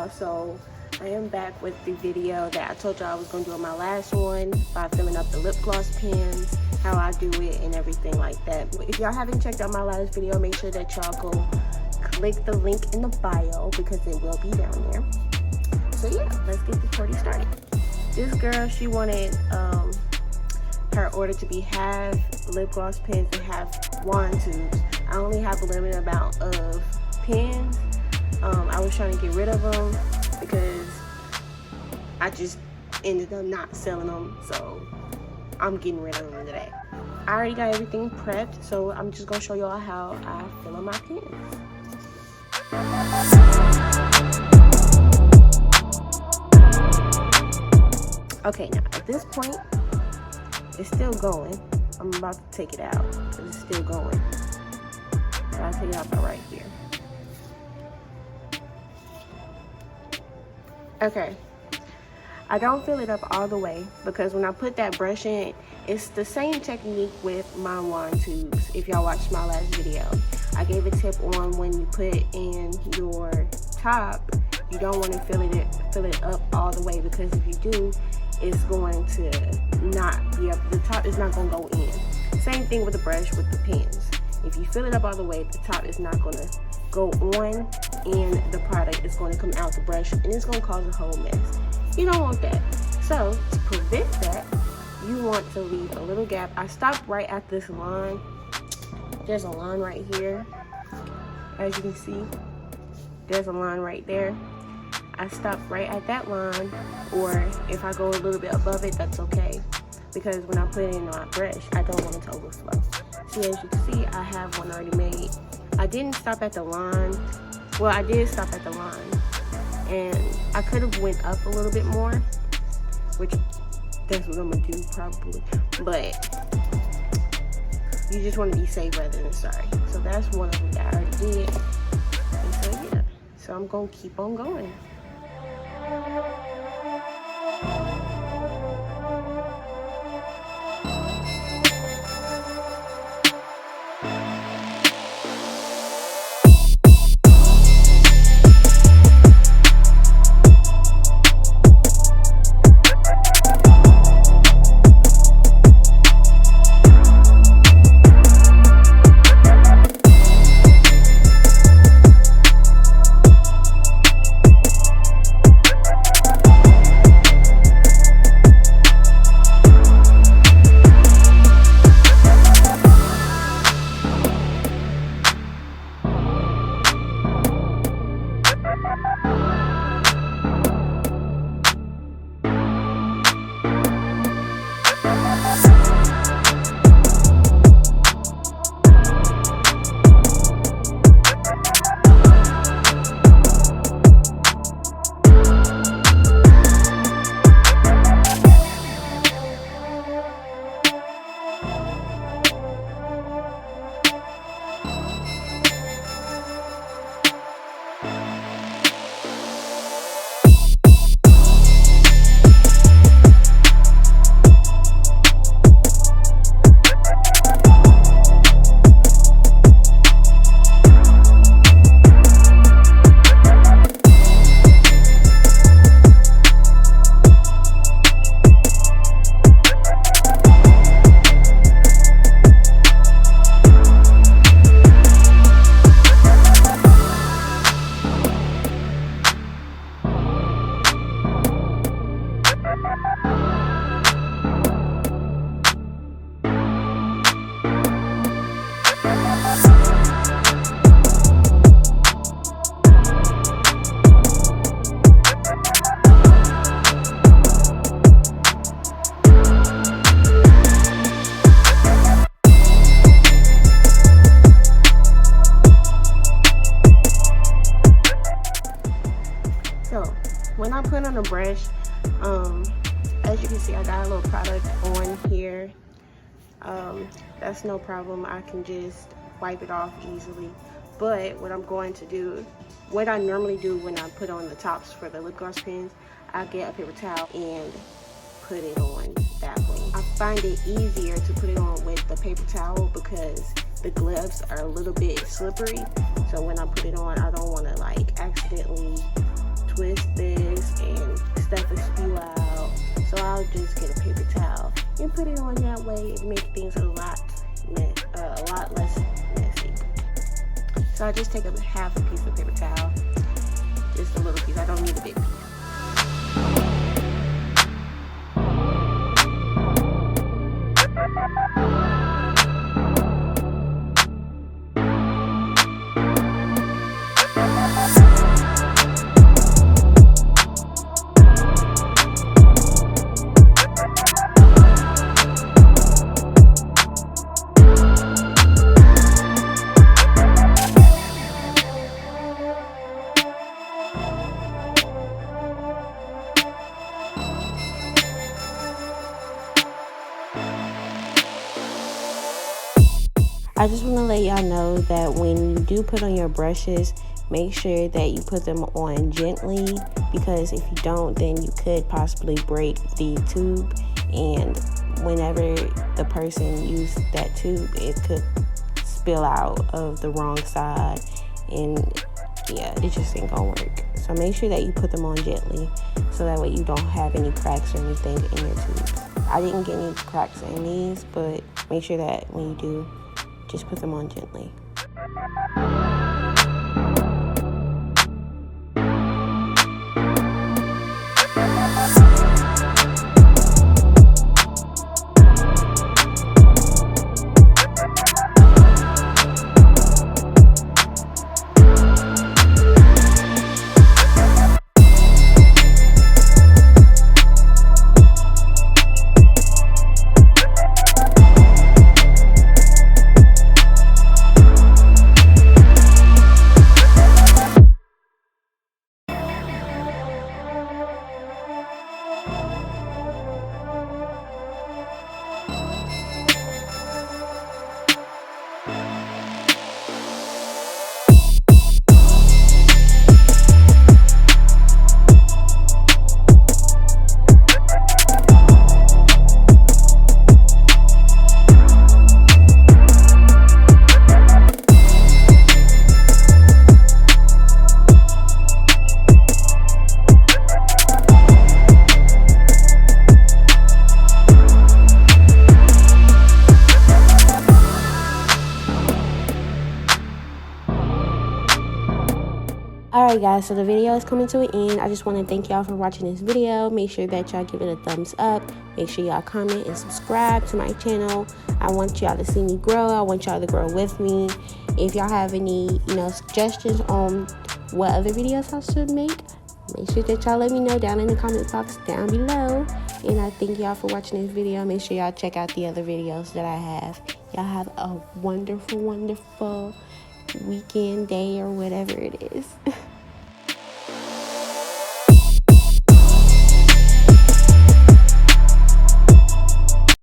y'all. So I am back with the video that I told y'all I was going to do on my last one by filling up the lip gloss pens, how I do it and everything like that. If y'all haven't checked out my last video, make sure that y'all go click the link in the bio because it will be down there. So yeah, let's get this party started. This girl, she wanted her order to be half lip gloss pens and half wand tubes. I only have a limited amount of pens. I was trying to get rid of them because I just ended up not selling them, so I'm getting rid of them today. I already got everything prepped, so I'm just gonna show y'all how I fill up my pens. Okay, now at this point, it's still going. I'm about to take it out because it's still going. So I'll take it out by right here. Okay, I don't fill it up all the way because when I put that brush in, it's the same technique with my wand tubes. If y'all watched my last video, I gave a tip on when you put in your top, you don't want to fill it up all the way, because if you do, it's going to not be up, the top is not going to go in. Same thing with the brush with the pens. If you fill it up all the way, the top is not going to go on and the product is going to come out the brush and it's going to cause a whole mess. You don't want that. So to prevent that, you want to leave a little gap. I stopped right at this line. There's a line right here. As you can see, there's a line right there. I stopped right at that line, or if I go a little bit above it, that's okay, because when I put it in my brush, I don't want it to overflow. See, as you can see, I have one already made. I didn't stop at the line. Well, I did stop at the line, and I could have went up a little bit more, which that's what I'm gonna do probably, but you just want to be safe rather than sorry. So that's one of them that I already did, and so yeah, so I'm gonna keep on going. When I put on the brush, as you can see, I got a little product on here. That's no problem. I can just wipe it off easily. But what I'm going to do, what I normally do when I put on the tops for the lip gloss pens, I get a paper towel and put it on that way. I find it easier to put it on with the paper towel because the gloves are a little bit slippery. So when I put it on, I don't want to like accidentally twist this and stuff will spew out. So I'll just get a paper towel and put it on that way. It makes things a lot less messy. So I just take a half a piece of paper towel, just a little piece. I don't need a big piece. I just want to let y'all know that when you do put on your brushes, make sure that you put them on gently, because if you don't, then you could possibly break the tube, and whenever the person used that tube, it could spill out of the wrong side, and yeah, it just ain't gonna work. So make sure that you put them on gently, so that way you don't have any cracks or anything in your tubes. I didn't get any cracks in these, but make sure that when you do, just put them on gently. Alright guys, so the video is coming to an end. I just want to thank y'all for watching this video. Make sure that y'all give it a thumbs up. Make sure y'all comment and subscribe to my channel. I want y'all to see me grow. I want y'all to grow with me. If y'all have any, suggestions on what other videos I should make sure that y'all let me know down in the comment box down below. And I thank y'all for watching this video. Make sure y'all check out the other videos that I have. Y'all have a wonderful, wonderful weekend, day, or whatever it is.